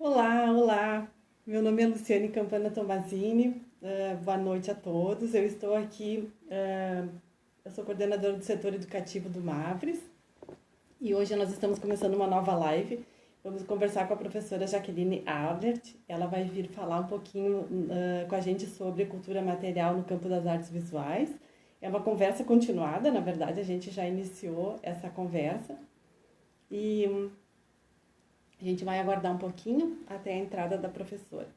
Olá, olá. Meu nome é Luciane Campana Tomazini. Boa noite a todos. Eu estou aqui, eu sou coordenadora do setor educativo do Mavres e hoje nós estamos começando uma nova live. Vamos conversar com a professora Jaqueline Albert. Ela vai vir falar um pouquinho com a gente sobre cultura material no campo das artes visuais. É uma conversa continuada, na verdade, a gente já iniciou essa conversa e a gente vai aguardar um pouquinho até a entrada da professora.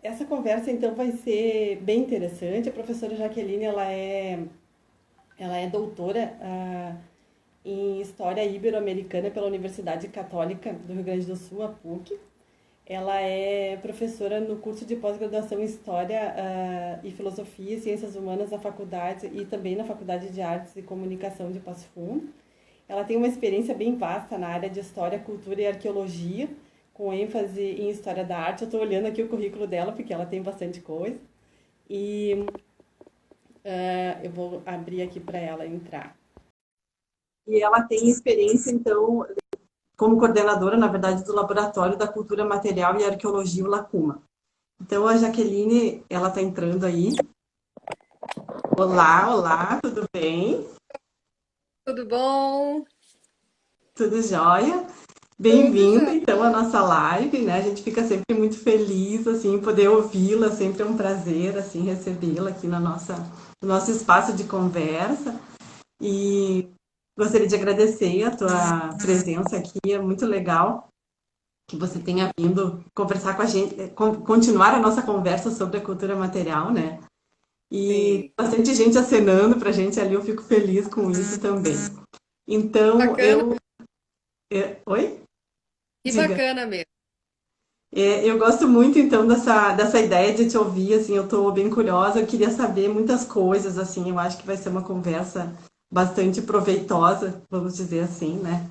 Essa conversa, então, vai ser bem interessante. A professora Jaqueline, ela é doutora em História Ibero-Americana pela Universidade Católica do Rio Grande do Sul, a PUC. Ela é professora no curso de pós-graduação em História e Filosofia e Ciências Humanas na faculdade e também na Faculdade de Artes e Comunicação de Passo Fundo. Ela tem uma experiência bem vasta na área de História, Cultura e Arqueologia, com ênfase em História da Arte. Eu estou olhando aqui o currículo dela, porque ela tem bastante coisa. E eu vou abrir aqui para ela entrar. E ela tem experiência, então, como coordenadora, na verdade, do Laboratório da Cultura Material e Arqueologia, o LACUMA. Então, a Jaqueline, ela está entrando aí. Olá, olá, tudo bem? Tudo bom? Tudo jóia? Tudo Bem-vinda, já. então, à nossa live, né? A gente fica sempre muito feliz, assim, poder ouvi-la, sempre é um prazer, assim, recebê-la aqui no nosso espaço de conversa. E gostaria de agradecer a tua presença aqui, é muito legal que você tenha vindo conversar com a gente, continuar a nossa conversa sobre a cultura material, né? E Sim. bastante gente acenando pra gente ali, eu fico feliz com isso também. Então, Bacana, Oi? que Diga. bacana mesmo. Eu gosto muito, então, dessa ideia de te ouvir, assim, eu estou bem curiosa, eu queria saber muitas coisas, assim, eu acho que vai ser uma conversa bastante proveitosa, vamos dizer assim, né?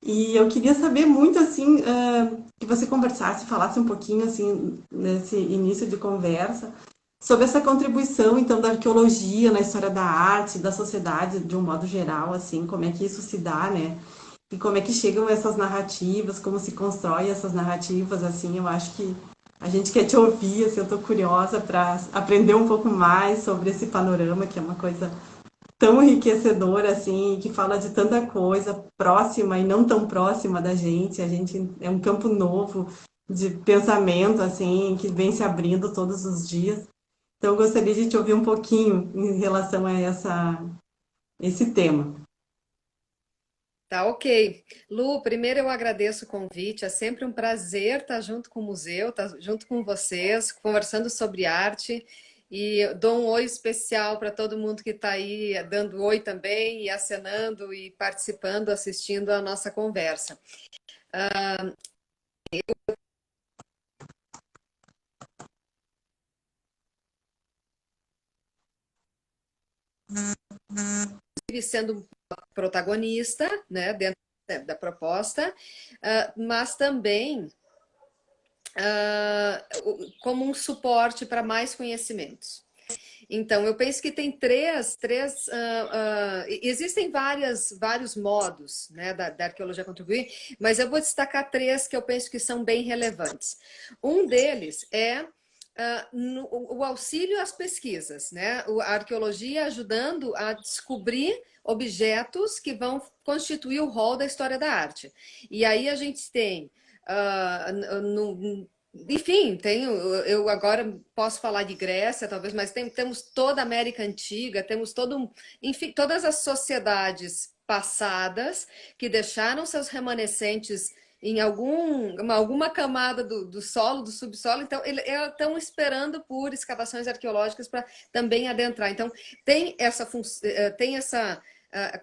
E eu queria saber muito, assim, que você conversasse, falasse um pouquinho, assim, nesse início de conversa, sobre essa contribuição, então, da arqueologia na história da arte, da sociedade, de um modo geral, assim, como é que isso se dá, né? E como é que chegam essas narrativas, como se constrói essas narrativas, assim, eu acho que a gente quer te ouvir, assim, eu estou curiosa para aprender um pouco mais sobre esse panorama, que é uma coisa tão enriquecedora, assim, que fala de tanta coisa próxima e não tão próxima da gente, a gente é um campo novo de pensamento, assim, que vem se abrindo todos os dias. Então, eu gostaria de te ouvir um pouquinho em relação a esse tema. Tá ok. Lu, primeiro eu agradeço o convite, é sempre um prazer estar junto com o museu, estar junto com vocês, conversando sobre arte. E dou um oi especial para todo mundo que está aí dando oi também, e acenando e participando, assistindo a nossa conversa. Sendo protagonista, né, dentro da proposta, mas também como um suporte para mais conhecimentos. Então, eu penso que tem existem vários modos, né, da arqueologia contribuir, mas eu vou destacar três que eu penso que são bem relevantes. Um deles é o auxílio às pesquisas, né? A arqueologia ajudando a descobrir objetos que vão constituir o rol da história da arte. E aí a gente tem enfim, eu agora posso falar de Grécia, talvez, mas temos toda a América Antiga, temos enfim, todas as sociedades passadas que deixaram seus remanescentes em alguma camada do solo, do subsolo, então eles estão esperando por escavações arqueológicas para também adentrar. Então, tem essa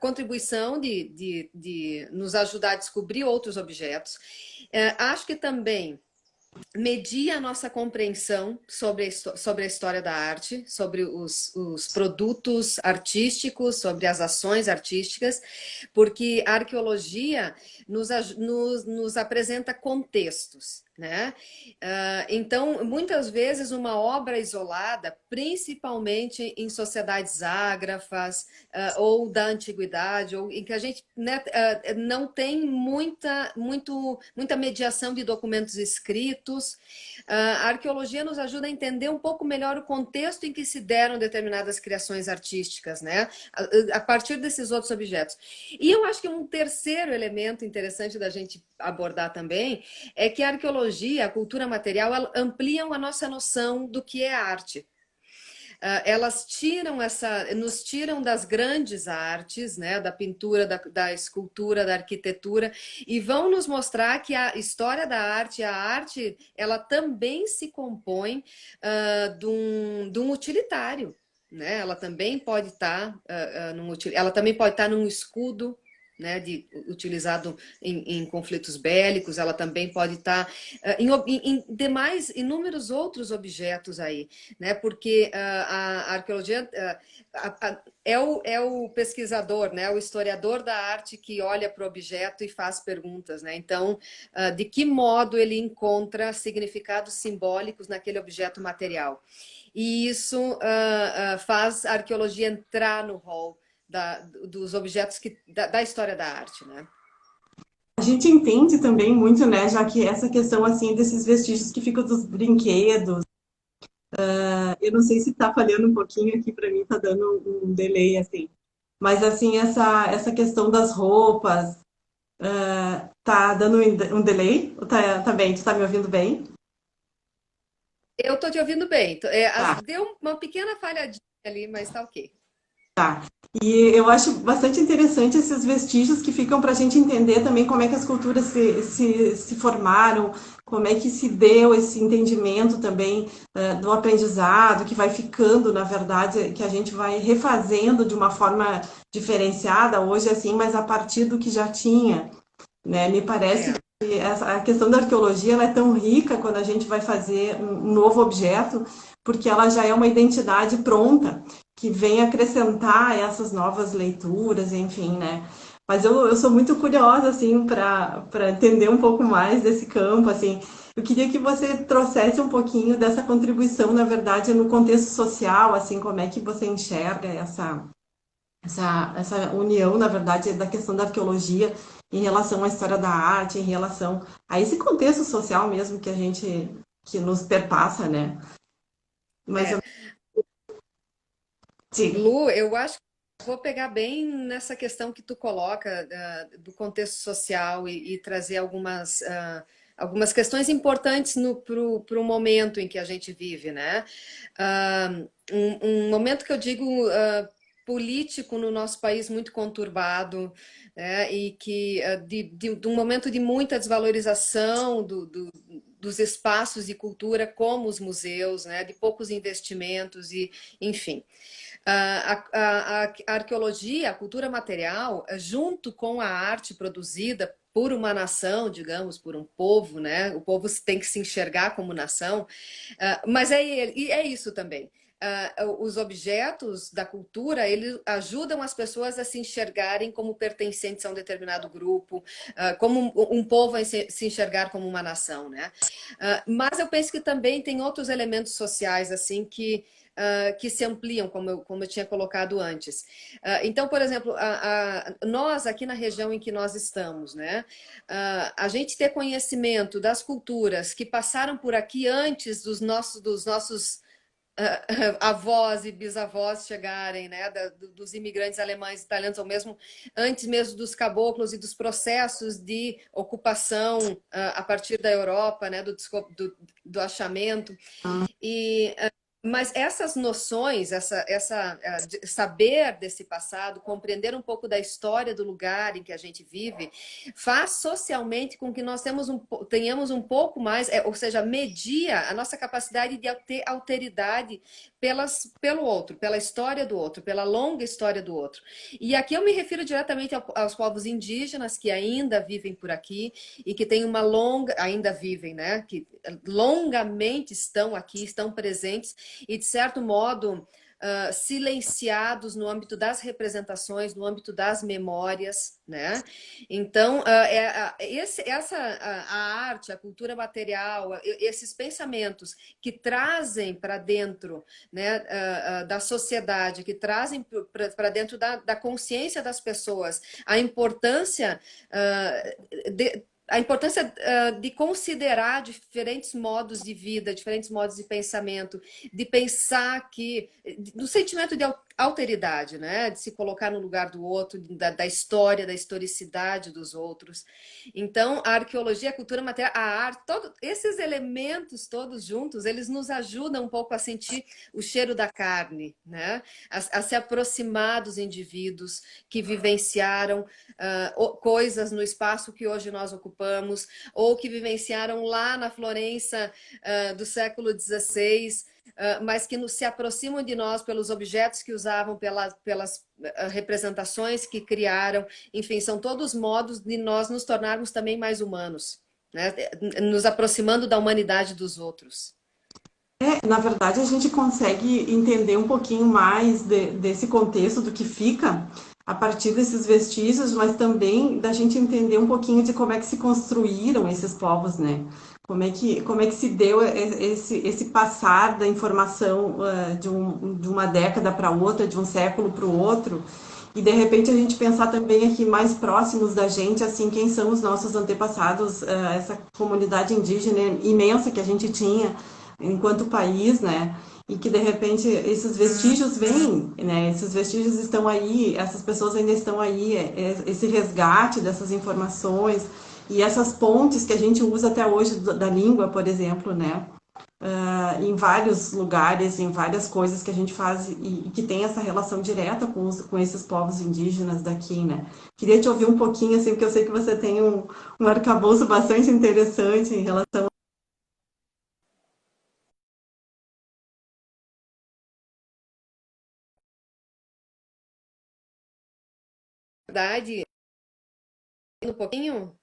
contribuição de nos ajudar a descobrir outros objetos. Acho que também medir a nossa compreensão sobre a história da arte, sobre os produtos artísticos, sobre as ações artísticas, porque a arqueologia nos apresenta contextos. né? Então, muitas vezes, uma obra isolada, principalmente em sociedades ágrafas, ou da antiguidade, ou em que a gente, né, não tem muita mediação de documentos escritos. A arqueologia nos ajuda a entender um pouco melhor o contexto em que se deram determinadas criações artísticas, né? A partir desses outros objetos. E eu acho que um terceiro elemento interessante da gente abordar também é que a arqueologia, a cultura material, ampliam a nossa noção do que é arte. Elas nos tiram das grandes artes, né, da pintura, da escultura, da arquitetura, e vão nos mostrar que a história da arte, a arte, ela também se compõe de um utilitário, né? Ela também pode estar ela também pode estar num escudo, né, utilizado em conflitos bélicos, ela também pode estar em demais, inúmeros outros objetos aí, né, porque a arqueologia é o pesquisador, né, o historiador da arte que olha para o objeto e faz perguntas, né, então, de que modo ele encontra significados simbólicos naquele objeto material. E isso faz a arqueologia entrar no rol dos objetos da história da arte, né? A gente entende também muito, né, já que essa questão, assim, desses vestígios que ficam dos brinquedos, eu não sei se tá falhando um pouquinho aqui para mim, tá dando um delay, assim, mas, assim, essa questão das roupas, tá dando um delay? Tá bem? Tu tá me ouvindo bem? Eu estou te ouvindo bem. Tá. Deu uma pequena falhadinha ali, mas está ok. E eu acho bastante interessante esses vestígios que ficam para a gente entender também como é que as culturas se formaram, como é que se deu esse entendimento também do aprendizado, que vai ficando, na verdade, que a gente vai refazendo de uma forma diferenciada hoje, assim, mas a partir do que já tinha, né? Me parece É. que a questão da arqueologia ela é tão rica quando a gente vai fazer um novo objeto, porque ela já é uma identidade pronta, que vem acrescentar essas novas leituras, enfim, né? Mas eu sou muito curiosa, assim, para entender um pouco mais desse campo, assim. Eu queria que você trouxesse um pouquinho dessa contribuição, na verdade, no contexto social, assim, como é que você enxerga essa união, na verdade, da questão da arqueologia em relação à história da arte, em relação a esse contexto social mesmo que nos perpassa, né? Mas eu É. diga. Lu, eu acho que vou pegar bem nessa questão que tu coloca do contexto social e trazer algumas questões importantes para o momento em que a gente vive, né? Um momento que eu digo político no nosso país muito conturbado, né? E que de um momento de muita desvalorização dos espaços de cultura como os museus, né? De poucos investimentos e enfim. A arqueologia, a cultura material, junto com a arte produzida por uma nação, digamos, por um povo, né? O povo tem que se enxergar como nação, mas é isso também. Os objetos da cultura, eles ajudam as pessoas a se enxergarem como pertencentes a um determinado grupo, como um povo a se enxergar como uma nação, né? Mas eu penso que também tem outros elementos sociais, assim, que se ampliam, como eu tinha colocado antes. Então, por exemplo, nós aqui na região em que nós estamos, né? A gente ter conhecimento das culturas que passaram por aqui antes dos nossos avós e bisavós chegarem, né, dos imigrantes alemães, italianos, ou mesmo antes mesmo dos caboclos e dos processos de ocupação a partir da Europa, né, do achamento. E mas essas noções, saber desse passado, compreender um pouco da história do lugar em que a gente vive, faz socialmente com que nós tenhamos um pouco mais, ou seja, media a nossa capacidade de ter alteridade pelo outro, pela história do outro, pela longa história do outro. E aqui eu me refiro diretamente aos povos indígenas que ainda vivem por aqui e que têm ainda vivem, né? Que longamente estão aqui, estão presentes e, de certo modo, silenciados no âmbito das representações, no âmbito das memórias, né? Então, a arte, a cultura material, esses pensamentos que trazem para dentro, né, da sociedade, que trazem para dentro da consciência das pessoas a importância de considerar diferentes modos de vida, diferentes modos de pensamento, de pensar que, do sentimento de alteridade, né? De se colocar no lugar do outro, da história, da historicidade dos outros. Então, a arqueologia, a cultura material, a arte, esses elementos todos juntos, eles nos ajudam um pouco a sentir o cheiro da carne, né? A se aproximar dos indivíduos que vivenciaram coisas no espaço que hoje nós ocupamos, ou que vivenciaram lá na Florença do século XVI, mas que se aproximam de nós pelos objetos que usavam, pelas representações que criaram. Enfim, são todos modos de nós nos tornarmos também mais humanos, né? Nos aproximando da humanidade dos outros. Na verdade, a gente consegue entender um pouquinho mais desse contexto do que fica a partir desses vestígios, mas também da gente entender um pouquinho de como é que se construíram esses povos, né? Como é que se deu esse passar da informação de uma década para outra, de um século para o outro, e de repente a gente pensar também aqui mais próximos da gente, assim, quem são os nossos antepassados, essa comunidade indígena imensa que a gente tinha enquanto país, né? E que de repente esses vestígios vêm, né? Esses vestígios estão aí, essas pessoas ainda estão aí, esse resgate dessas informações e essas pontes que a gente usa até hoje da língua, por exemplo, né? Em vários lugares, em várias coisas que a gente faz e que tem essa relação direta com esses povos indígenas daqui, né? Queria te ouvir um pouquinho, assim, porque eu sei que você tem um arcabouço bastante interessante em relação. Verdade, um pouquinho.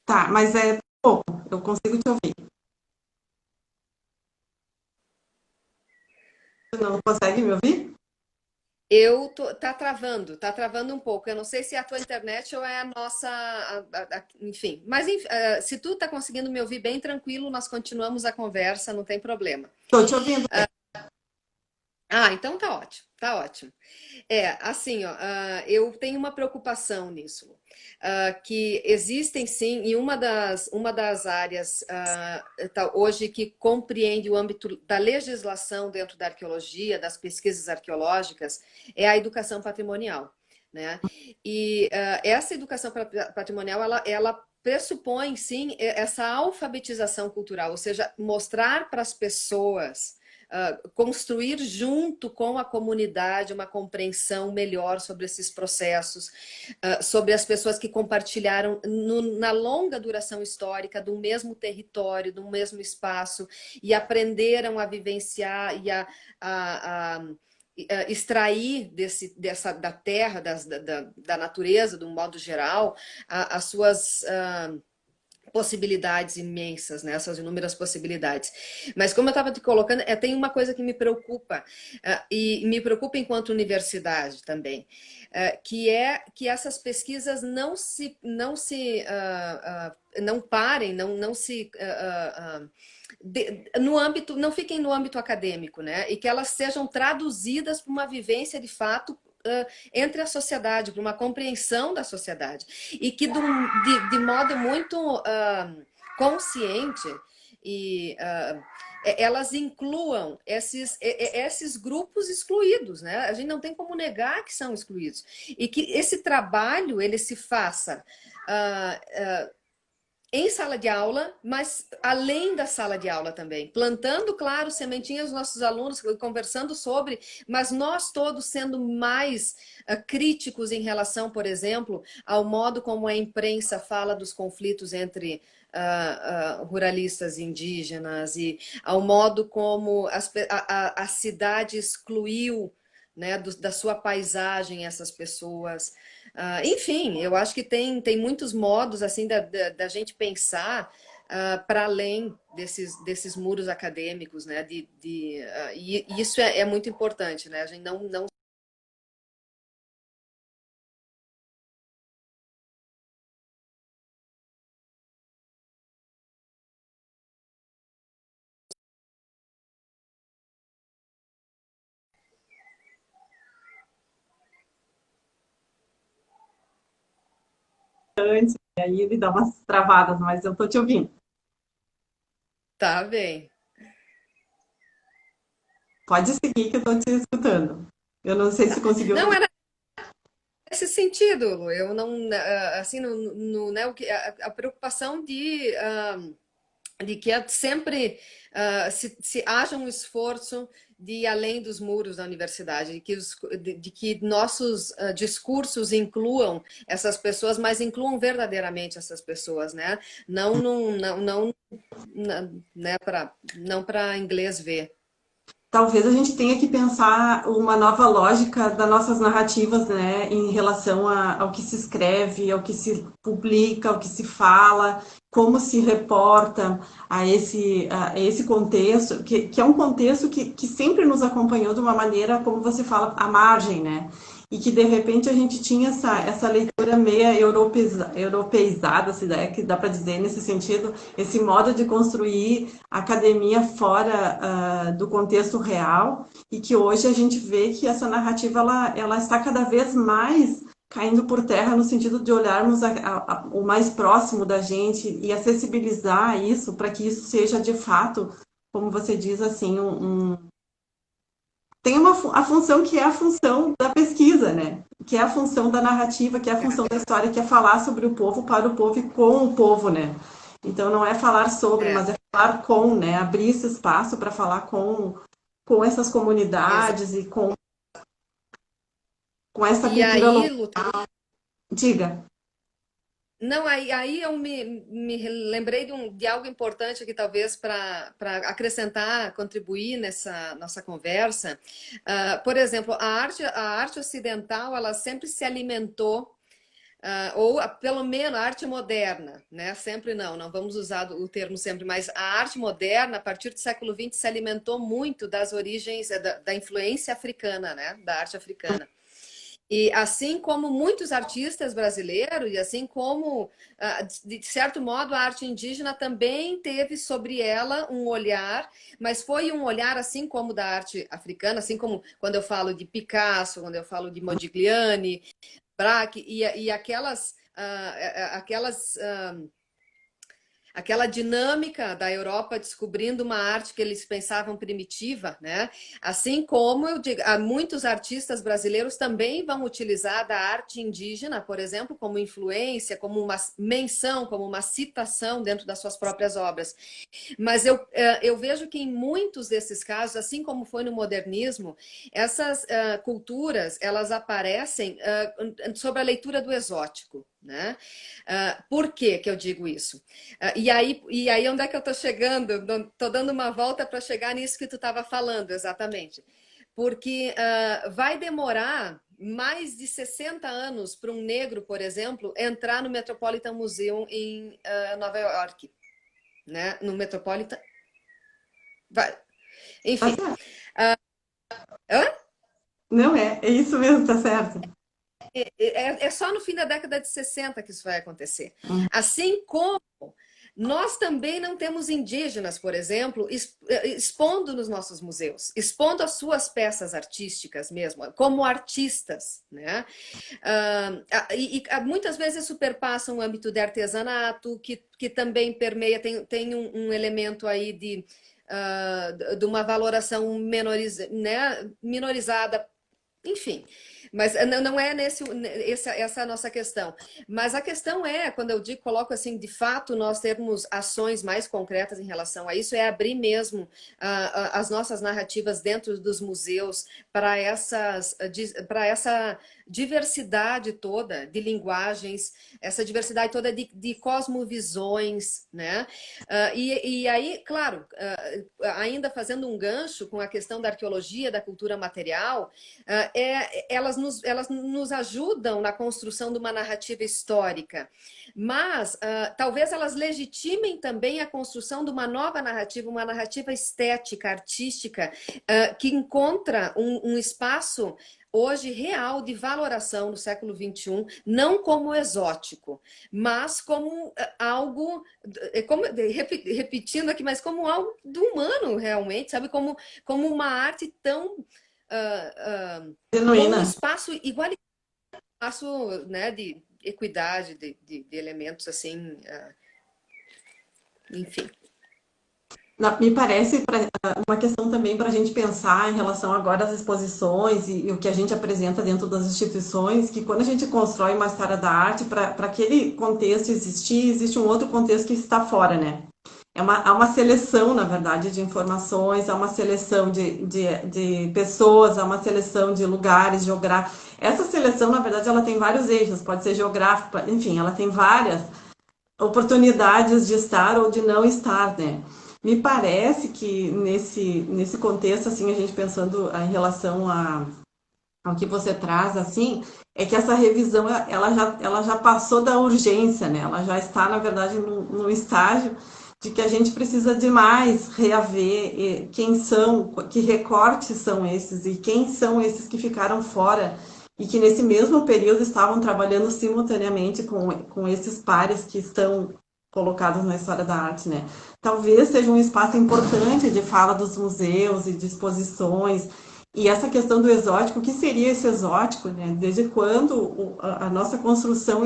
Tá, mas é pouco, eu consigo te ouvir. Você não consegue me ouvir? Tá travando um pouco. Eu não sei se é a tua internet ou é a nossa, enfim. Mas se tu tá conseguindo me ouvir bem tranquilo, nós continuamos a conversa, não tem problema. Estou te ouvindo bem. Ah, então tá ótimo, tá ótimo. Assim, ó, eu tenho uma preocupação nisso, que existem sim, e uma das áreas hoje que compreende o âmbito da legislação dentro da arqueologia, das pesquisas arqueológicas, é a educação patrimonial, né? E essa educação patrimonial, ela pressupõe sim essa alfabetização cultural, ou seja, mostrar para as pessoas construir junto com a comunidade uma compreensão melhor sobre esses processos, sobre as pessoas que compartilharam na longa duração histórica do mesmo território, do mesmo espaço, e aprenderam a vivenciar e a extrair da terra, da natureza, de um modo geral, as suas possibilidades imensas, né? Essas inúmeras possibilidades. Mas como eu estava te colocando, tem uma coisa que me preocupa, e me preocupa enquanto universidade também, que é que essas pesquisas não parem, não se no âmbito, não fiquem no âmbito acadêmico, né? E que elas sejam traduzidas para uma vivência de fato entre a sociedade, para uma compreensão da sociedade. E que de modo muito consciente e elas incluam esses grupos excluídos, né? A gente não tem como negar que são excluídos. E que esse trabalho ele se faça em sala de aula, mas além da sala de aula também, plantando, claro, sementinhas dos nossos alunos, conversando sobre, mas nós todos sendo mais críticos em relação, por exemplo, ao modo como a imprensa fala dos conflitos entre ruralistas e indígenas e ao modo como a cidade excluiu, né, da sua paisagem essas pessoas. Enfim, eu acho que tem muitos modos assim da gente pensar para além desses muros acadêmicos, né? E isso é muito importante, né? A gente não Antes, e aí ele dá umas travadas, mas eu tô te ouvindo. tá bem. Pode seguir que eu tô te escutando. Eu não sei se conseguiu Não fazer. era nesse sentido, Lu. Eu não, assim, né, a preocupação de que sempre se haja um esforço de ir além dos muros da universidade, de que nossos discursos incluam essas pessoas, mas incluam verdadeiramente essas pessoas, né? Não, né, não para inglês ver. Talvez a gente tenha que pensar uma nova lógica das nossas narrativas, né, em relação ao que se escreve, ao que se publica, ao que se fala, como se reporta a esse contexto, que é um contexto que sempre nos acompanhou de uma maneira, como você fala, à margem, né? E que de repente a gente tinha essa leitura meia europeizada, se der, que dá para dizer nesse sentido, esse modo de construir a academia fora do contexto real, e que hoje a gente vê que essa narrativa ela está cada vez mais caindo por terra no sentido de olharmos o mais próximo da gente e acessibilizar isso para que isso seja de fato, como você diz assim, tem a função que é a função da pesquisa, né? Que é a função da narrativa, que é a função da história, que é falar sobre o povo, para o povo e com o povo, né? Então não é falar sobre, É, mas é falar com, né? Abrir esse espaço para falar com essas exato. comunidades e com essa E cultura aí, local. Lu, Diga. não, aí eu me lembrei de algo importante aqui, talvez, para acrescentar, contribuir nessa nossa conversa. Por exemplo, a arte ocidental, ela sempre se alimentou, ou pelo menos a arte moderna, né? Sempre não vamos usar o termo sempre, mas a arte moderna, a partir do século XX, se alimentou muito das origens, da influência africana, né? Da arte africana. E assim como muitos artistas brasileiros, e assim como, de certo modo, a arte indígena também teve sobre ela um olhar, mas foi um olhar assim como da arte africana, assim como quando eu falo de Picasso, quando eu falo de Modigliani, Braque, e aquela dinâmica da Europa descobrindo uma arte que eles pensavam primitiva, né? Assim como eu digo, muitos artistas brasileiros também vão utilizar da arte indígena, por exemplo, como influência, como uma menção, como uma citação dentro das suas próprias obras. Mas eu vejo que em muitos desses casos, assim como foi no modernismo, essas culturas elas aparecem sobre a leitura do exótico, né? Por que eu digo isso? E aí onde é que eu estou chegando? Estou dando uma volta para chegar nisso que tu estava falando, exatamente. Porque vai demorar mais de 60 anos para um negro, por exemplo, entrar no Metropolitan Museum em Nova York, né? No Metropolitan. Vai. Tá Enfim. certo. Hã? Não é isso mesmo, tá certo. É só no fim da década de 60 que isso vai acontecer. Assim como nós também não temos indígenas, por exemplo, expondo nos nossos museus, expondo as suas peças artísticas mesmo, como artistas, né? Muitas vezes superpassa um âmbito de artesanato, que também permeia, tem um elemento aí de uma valoração né, minorizada, enfim, mas não é essa é a nossa questão. Mas a questão é, quando eu digo, coloco assim, de fato, nós termos ações mais concretas em relação a isso, é abrir mesmo as nossas narrativas dentro dos museus para essa diversidade toda de linguagens, essa diversidade toda de cosmovisões, né? E aí, claro, ainda fazendo um gancho com a questão da arqueologia, da cultura material, elas nos ajudam na construção de uma narrativa histórica, mas talvez elas legitimem também a construção de uma nova narrativa, uma narrativa estética, artística, que encontra um espaço hoje real de valoração no século XXI, não como exótico, mas como algo, repetindo aqui, mas como algo do humano realmente, sabe? Como uma arte tão com um Genuína. espaço igualitário, espaço, né, de equidade, de elementos assim, enfim. Me parece uma questão também para a gente pensar em relação agora às exposições e o que a gente apresenta dentro das instituições, que quando a gente constrói uma história da arte, para aquele contexto existir, existe um outro contexto que está fora, né? Há uma seleção, na verdade, de informações, há uma seleção de pessoas, há uma seleção de lugares geográficos. Essa seleção, na verdade, ela tem vários eixos, pode ser geográfico, enfim, ela tem várias oportunidades de estar ou de não estar, né? Me parece que nesse contexto, assim, a gente pensando em relação ao que você traz, assim, é que essa revisão, ela já passou da urgência, né? Ela já está, na verdade, no estágio de que a gente precisa de mais reaver quem são, que recortes são esses e quem são esses que ficaram fora e que nesse mesmo período estavam trabalhando simultaneamente com esses pares que estão colocados na história da arte, né? Talvez seja um espaço importante de fala dos museus e de exposições. E essa questão do exótico, o que seria esse exótico, né? Desde quando a nossa construção,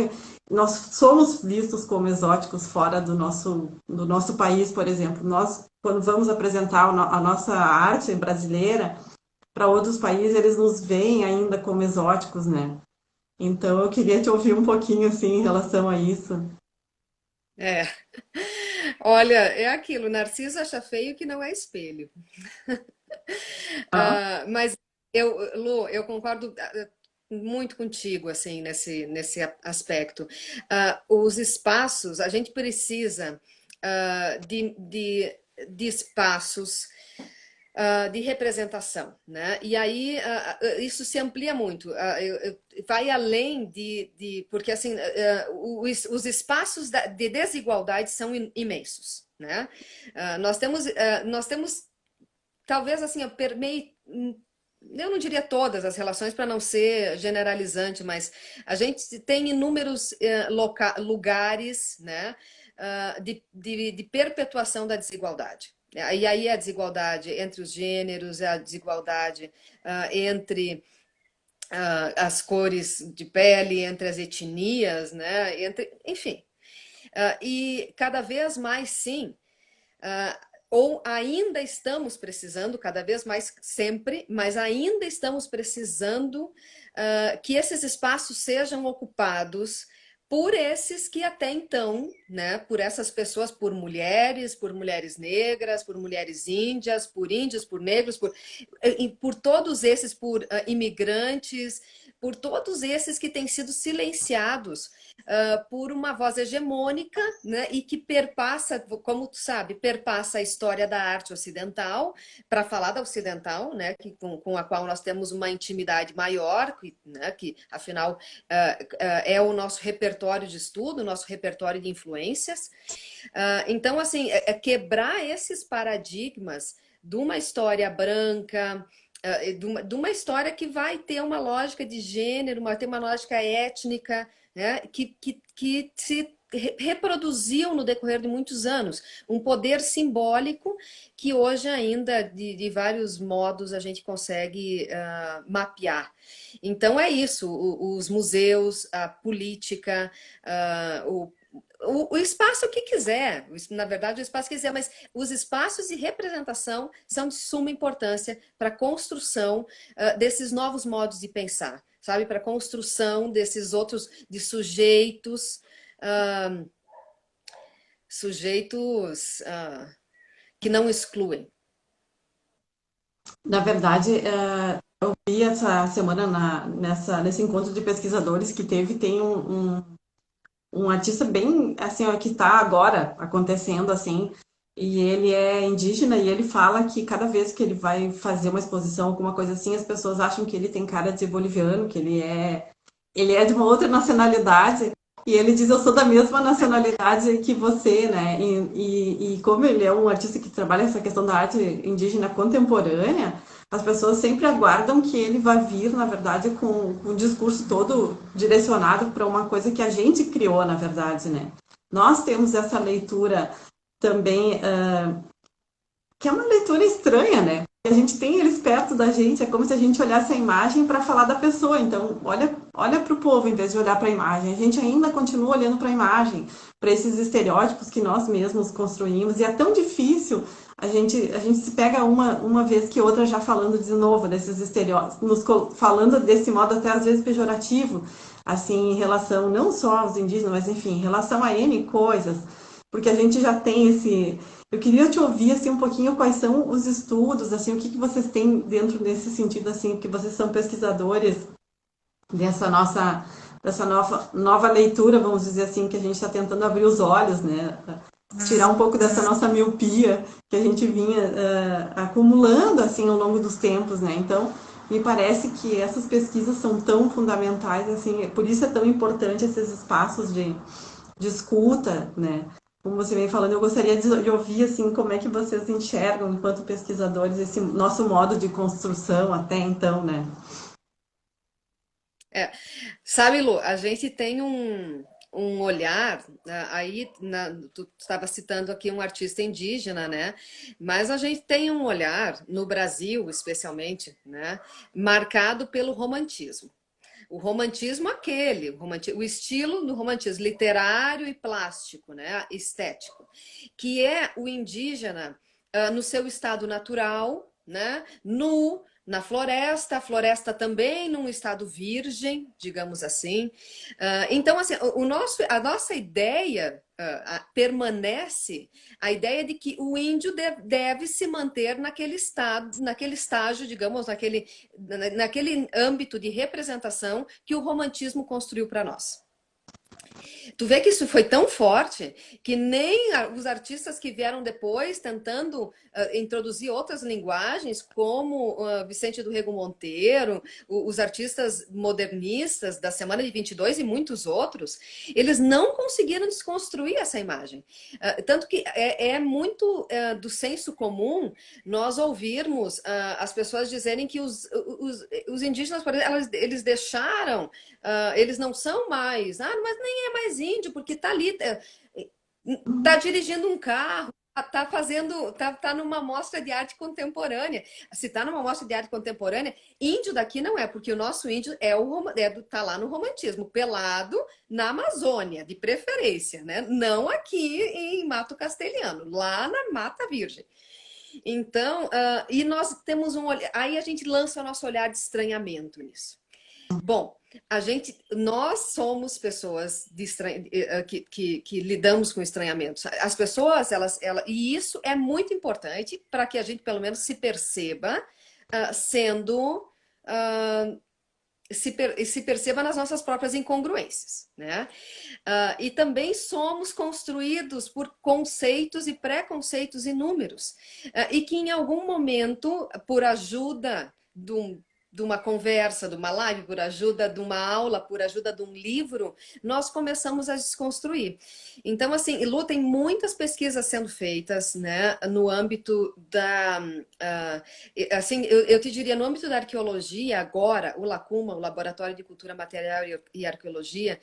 nós somos vistos como exóticos fora do nosso país, por exemplo. Nós, quando vamos apresentar a nossa arte brasileira para outros países, eles nos veem ainda como exóticos, né? Então, eu queria te ouvir um pouquinho, assim, em relação a isso. É. Olha, é aquilo, Narciso acha feio que não é espelho. Tá? Mas Lu, eu concordo muito contigo assim nesse aspecto. Os espaços, a gente precisa de espaços de representação, né? E aí isso se amplia muito, vai além porque assim os espaços de desigualdade são imensos, né? Nós temos talvez assim, eu não diria todas as relações para não ser generalizante, mas a gente tem inúmeros lugares, né, de perpetuação da desigualdade. E aí a desigualdade entre os gêneros, a desigualdade entre as cores de pele, entre as etnias, né, enfim. E cada vez mais, sim, ou ainda estamos precisando, cada vez mais sempre, mas ainda estamos precisando que esses espaços sejam ocupados por esses que até então, né, por essas pessoas, por mulheres negras, por mulheres índios, por negros, por todos esses, por imigrantes, por todos esses que têm sido silenciados por uma voz hegemônica, né, e que perpassa, como tu sabe, perpassa a história da arte ocidental, para falar da ocidental, né, com a qual nós temos uma intimidade maior, né, que afinal é o nosso repertório de estudo, o nosso repertório de influências. Então, assim, quebrar esses paradigmas de uma história branca, de uma história que vai ter uma lógica de gênero, vai ter uma lógica étnica, né, que se reproduziu no decorrer de muitos anos. Um poder simbólico que hoje ainda, de vários modos, a gente consegue mapear. Então é isso, os museus, a política, o espaço que quiser, na verdade o espaço que quiser, mas os espaços de representação são de suma importância para a construção desses novos modos de pensar, sabe? Para a construção desses outros, de sujeitos, que não excluem. Na verdade, eu vi essa semana nesse encontro de pesquisadores que teve, tem um artista bem, assim, ó, que está agora acontecendo, assim, e ele é indígena e ele fala que cada vez que ele vai fazer uma exposição, alguma coisa assim, as pessoas acham que ele tem cara de boliviano, que ele é de uma outra nacionalidade. E ele diz, eu sou da mesma nacionalidade que você, né? E como ele é um artista que trabalha essa questão da arte indígena contemporânea, as pessoas sempre aguardam que ele vá vir, na verdade, com um discurso todo direcionado para uma coisa que a gente criou, na verdade, né? Nós temos essa leitura também, que é uma leitura estranha, né? A gente tem eles perto da gente, é como se a gente olhasse a imagem para falar da pessoa. Então, olha para o povo em vez de olhar para a imagem. A gente ainda continua olhando para a imagem, para esses estereótipos que nós mesmos construímos. E é tão difícil a gente se pega uma vez que outra já falando de novo desses estereótipos, falando desse modo até às vezes pejorativo, assim, em relação não só aos indígenas, mas enfim, em relação a N coisas, porque a gente já tem esse. Eu queria te ouvir assim um pouquinho quais são os estudos, assim, o que vocês têm dentro desse sentido, assim, que vocês são pesquisadores dessa nova leitura, vamos dizer assim, que a gente está tentando abrir os olhos, né? Tirar um pouco dessa nossa miopia que a gente vinha acumulando assim ao longo dos tempos, né? Então, me parece que essas pesquisas são tão fundamentais, assim, por isso é tão importante esses espaços de escuta, né? Como você vem falando, eu gostaria de ouvir assim como é que vocês enxergam, enquanto pesquisadores, esse nosso modo de construção até então, né? É, sabe, Lu, a gente tem um olhar, aí tu estava citando aqui um artista indígena, né? Mas a gente tem um olhar, no Brasil especialmente, né? Marcado pelo romantismo. O romantismo aquele, o estilo do romantismo literário e plástico, né? Estético, que é o indígena no seu estado natural, né? Nu, na floresta, a floresta também num estado virgem, digamos assim. Então, assim, a nossa ideia permanece a ideia de que o índio deve se manter naquele estado, naquele estágio, digamos, naquele âmbito de representação que o romantismo construiu para nós. Tu vê que isso foi tão forte que nem os artistas que vieram depois tentando introduzir outras linguagens, como Vicente do Rego Monteiro, os artistas modernistas da Semana de 22 e muitos outros, eles não conseguiram desconstruir essa imagem. Tanto que é muito do senso comum nós ouvirmos as pessoas dizerem que os indígenas, por exemplo, eles deixaram, eles não são mais, mas nem é mais índio, porque tá ali, tá dirigindo um carro, tá fazendo, tá numa mostra de arte contemporânea. Se tá numa mostra de arte contemporânea, índio daqui não é, porque o nosso índio tá lá no romantismo, pelado na Amazônia, de preferência, né? Não aqui em Mato Castelhano, lá na Mata Virgem. Então, e nós temos um olhar, aí a gente lança o nosso olhar de estranhamento nisso. Bom, nós somos pessoas que lidamos com estranhamentos. As pessoas, e isso é muito importante para que a gente, pelo menos, se perceba sendo. Se perceba nas nossas próprias incongruências, né? E também somos construídos por conceitos e preconceitos inúmeros, e que em algum momento, por ajuda de uma conversa, de uma live, por ajuda de uma aula, por ajuda de um livro, nós começamos a desconstruir. Então, assim, Lu, tem muitas pesquisas sendo feitas, né, no âmbito assim, eu te diria, no âmbito da arqueologia, agora, o LACUMA, o Laboratório de Cultura Material e Arqueologia,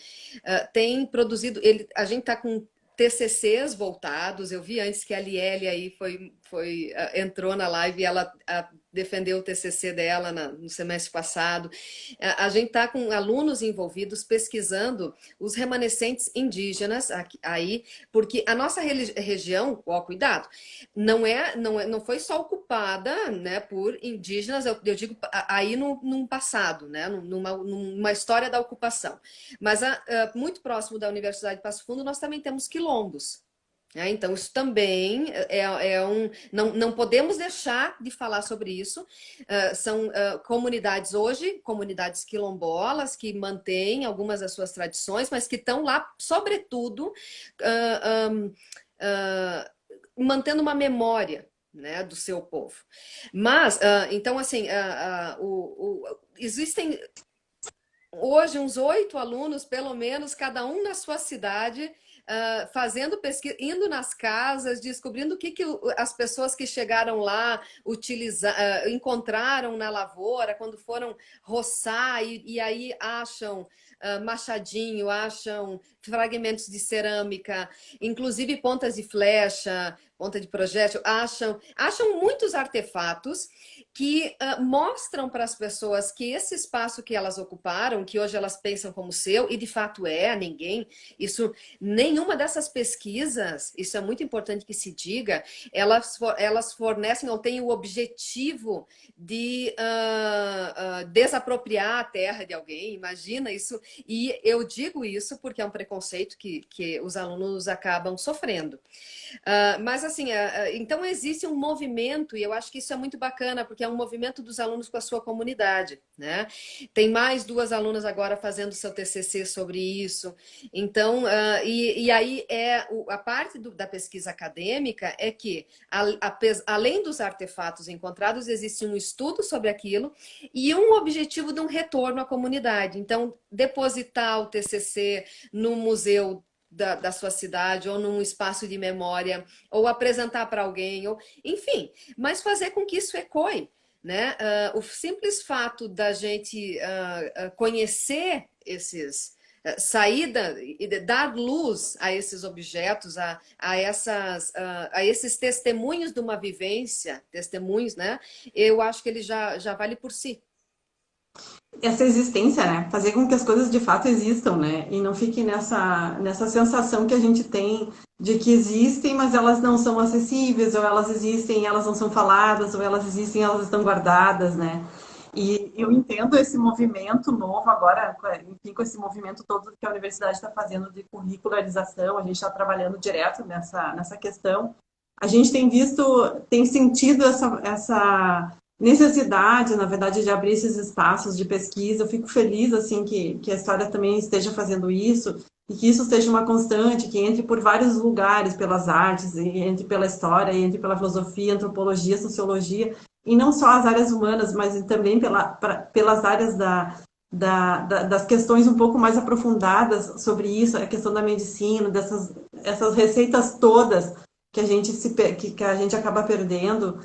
tem produzido, a gente está com TCCs voltados. Eu vi antes que a Liele aí entrou na live e ela defendeu o TCC dela no semestre passado. A gente está com alunos envolvidos pesquisando os remanescentes indígenas aí, porque a nossa região, ó, cuidado, não foi só ocupada, né, por indígenas, eu digo aí num passado, né, numa história da ocupação. Mas muito próximo da Universidade de Passo Fundo, nós também temos quilombos. Então, isso também não podemos deixar de falar sobre isso. São comunidades hoje, comunidades quilombolas, que mantêm algumas das suas tradições, mas que estão lá, sobretudo, mantendo uma memória, né, do seu povo. Mas, então, assim, existem hoje uns 8 alunos, pelo menos, cada um na sua cidade, fazendo pesquisa, indo nas casas, descobrindo o que as pessoas que chegaram lá encontraram na lavoura, quando foram roçar, e aí acham machadinho, acham fragmentos de cerâmica, inclusive pontas de flecha, ponta de projétil, acham muitos artefatos que mostram para as pessoas que esse espaço que elas ocuparam, que hoje elas pensam como seu, e de fato ninguém, nenhuma dessas pesquisas, isso é muito importante que se diga, elas fornecem ou têm o objetivo de desapropriar a terra de alguém, imagina isso, e eu digo isso porque é um preconceito que os alunos acabam sofrendo. Mas assim, então existe um movimento, e eu acho que isso é muito bacana, porque é um movimento dos alunos com a sua comunidade, né? Tem mais 2 alunas agora fazendo seu TCC sobre isso. Então, e aí a parte da pesquisa acadêmica é que, além dos artefatos encontrados, existe um estudo sobre aquilo e um objetivo de um retorno à comunidade. Então, depositar o TCC no museu da sua cidade, ou num espaço de memória, ou apresentar para alguém, ou enfim, mas fazer com que isso ecoe, né? O simples fato da gente conhecer esses saída e dar luz a esses objetos, a esses testemunhos de uma vivência, testemunhos, né? Eu acho que ele já vale por si. Essa existência, né? Fazer com que as coisas de fato existam, né? E não fique nessa sensação que a gente tem de que existem, mas elas não são acessíveis, ou elas existem, elas não são faladas, ou elas existem, elas estão guardadas, né? E eu entendo esse movimento novo agora, enfim, com esse movimento todo que a universidade está fazendo de curricularização, a gente está trabalhando direto nessa questão. A gente tem visto, tem sentido essa necessidade, na verdade, de abrir esses espaços de pesquisa. Eu fico feliz, assim, que a história também esteja fazendo isso, e que isso seja uma constante, que entre por vários lugares, pelas artes, e entre pela história, e entre pela filosofia, antropologia, sociologia, e não só as áreas humanas, mas também pelas áreas das questões um pouco mais aprofundadas sobre isso, a questão da medicina, essas receitas todas que a gente acaba perdendo,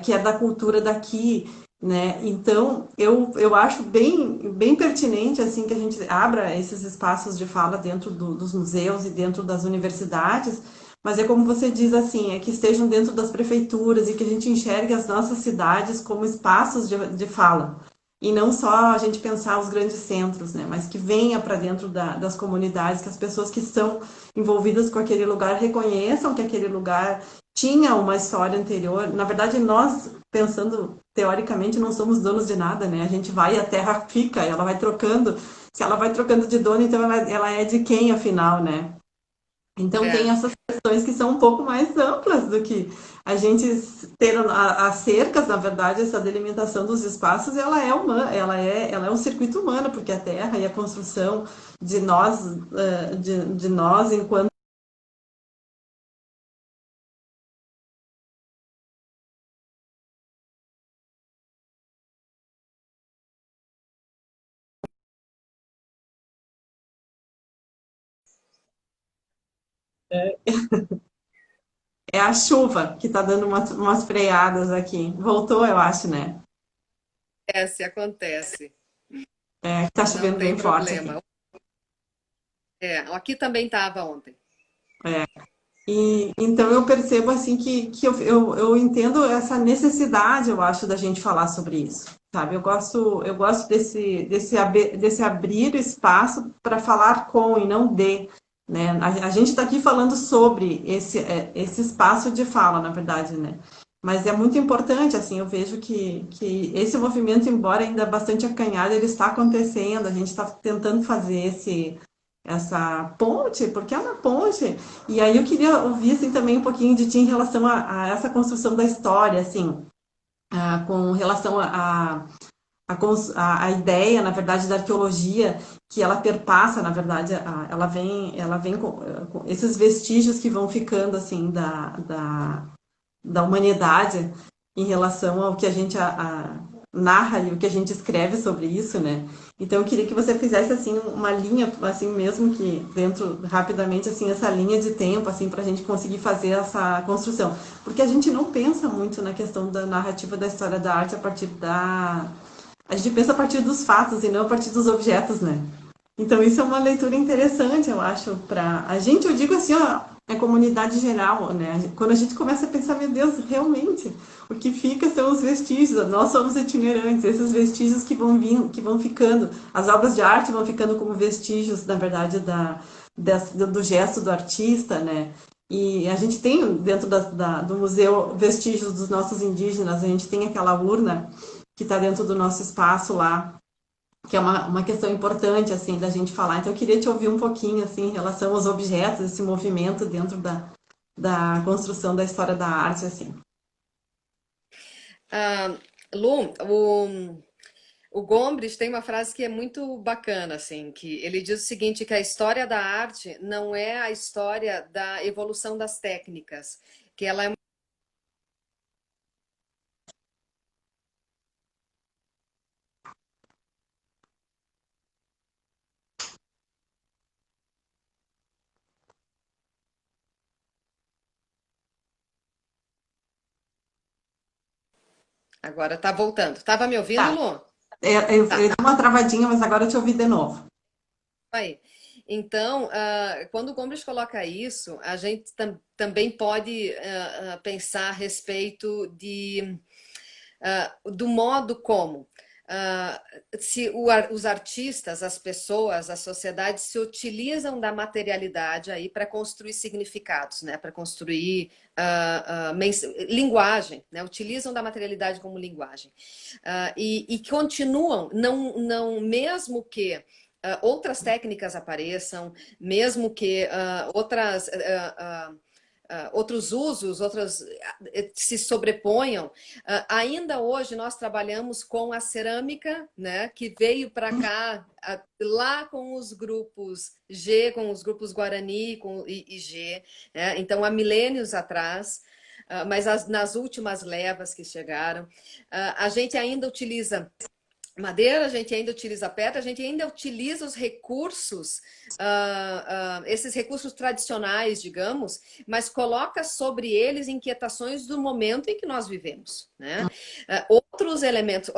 que é da cultura daqui, né? Então, eu acho bem pertinente assim que a gente abra esses espaços de fala dentro dos museus e dentro das universidades, mas é como você diz assim, é que estejam dentro das prefeituras e que a gente enxergue as nossas cidades como espaços de fala. E não só a gente pensar os grandes centros, né? Mas que venha para dentro das comunidades, que as pessoas que estão envolvidas com aquele lugar reconheçam que aquele lugar tinha uma história anterior. Na verdade, nós, pensando teoricamente, não somos donos de nada, né? A gente vai e a terra fica, ela vai trocando. Se ela vai trocando de dono, então ela é de quem, afinal, né? Então, tem É. essas questões que são um pouco mais amplas do que a gente ter as cercas, na verdade, essa delimitação dos espaços, ela é humana, ela é um circuito humano, porque a terra e a construção de nós, de nós enquanto é a chuva que está dando umas freadas aqui. Voltou, eu acho, né? Acontece. É, está Não chovendo tem bem forte aqui. problema. Aqui também estava ontem. E então eu percebo assim que eu entendo essa necessidade, eu acho, da gente falar sobre isso, sabe? Eu gosto desse abrir o espaço para falar com e não de, né? A gente está aqui falando sobre esse espaço de fala, na verdade, né? Mas é muito importante, assim, eu vejo que esse movimento, embora ainda bastante acanhado, ele está acontecendo, a gente está tentando fazer essa ponte, porque é uma ponte. E aí eu queria ouvir assim, também um pouquinho de ti em relação a essa construção da história, assim, com relação a ideia, na verdade, da arqueologia, que ela perpassa, na verdade, ela vem com esses vestígios que vão ficando, assim, da humanidade em relação ao que a gente narra e o que a gente escreve sobre isso, né? Então eu queria que você fizesse assim uma linha, assim mesmo que dentro rapidamente assim essa linha de tempo assim para a gente conseguir fazer essa construção, porque a gente não pensa muito na questão da narrativa da história da arte a gente pensa a partir dos fatos e não a partir dos objetos, né? Então isso é uma leitura interessante, eu acho, para a gente, eu digo assim, ó, a comunidade geral, né? Quando a gente começa a pensar, meu Deus, realmente, o que fica são os vestígios, nós somos itinerantes, esses vestígios que vão vindo, que vão ficando, as obras de arte vão ficando como vestígios, na verdade, do gesto do artista, né? E a gente tem dentro do museu vestígios dos nossos indígenas, a gente tem aquela urna que está dentro do nosso espaço lá, que é uma questão importante, assim, da gente falar. Então, eu queria te ouvir um pouquinho, assim, em relação aos objetos, esse movimento dentro da construção da história da arte, assim. Ah, Lu, o Gombrich tem uma frase que é muito bacana, assim, que ele diz o seguinte, que a história da arte não é a história da evolução das técnicas, que ela é... Agora tá voltando. Tava me ouvindo, Tá. Lu? Eu Tá. dei uma travadinha, mas agora eu te ouvi de novo. Aí. Então, quando o Gomes coloca isso, a gente também pode pensar a respeito do modo como se os artistas, as pessoas, a sociedade se utilizam da materialidade aí para construir significados, né? Para construir linguagem, né? Utilizam da materialidade como linguagem. E continuam, não mesmo que outras técnicas apareçam, mesmo que outros usos, outras se sobreponham. Ainda hoje nós trabalhamos com a cerâmica, né, que veio para cá lá com os grupos G, com os grupos Guarani e G, né? Então há milênios atrás. Mas nas últimas levas que chegaram, a gente ainda utiliza madeira, a gente ainda utiliza pedra, a gente ainda utiliza os recursos, esses recursos tradicionais, digamos, mas coloca sobre eles inquietações do momento em que nós vivemos, né? Outros elementos,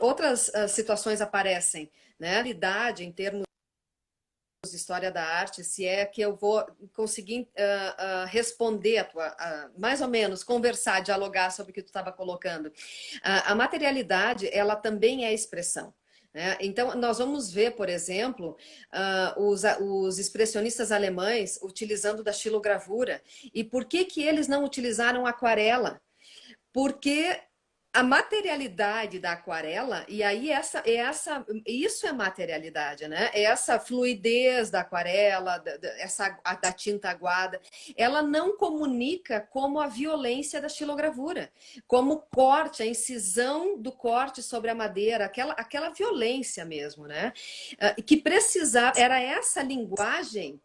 outras situações aparecem, né? Realidade em termos de história da arte, se é que eu vou conseguir responder mais ou menos, conversar, dialogar sobre o que tu estava colocando. A materialidade, ela também é expressão. Né? Então, nós vamos ver, por exemplo, os expressionistas alemães utilizando da xilogravura. E por que que eles não utilizaram aquarela? Porque a materialidade da aquarela, e aí isso é materialidade, né? Essa fluidez da aquarela, da tinta aguada, ela não comunica como a violência da xilogravura, como o corte, a incisão do corte sobre a madeira, aquela violência mesmo, né? Que precisava, era essa linguagem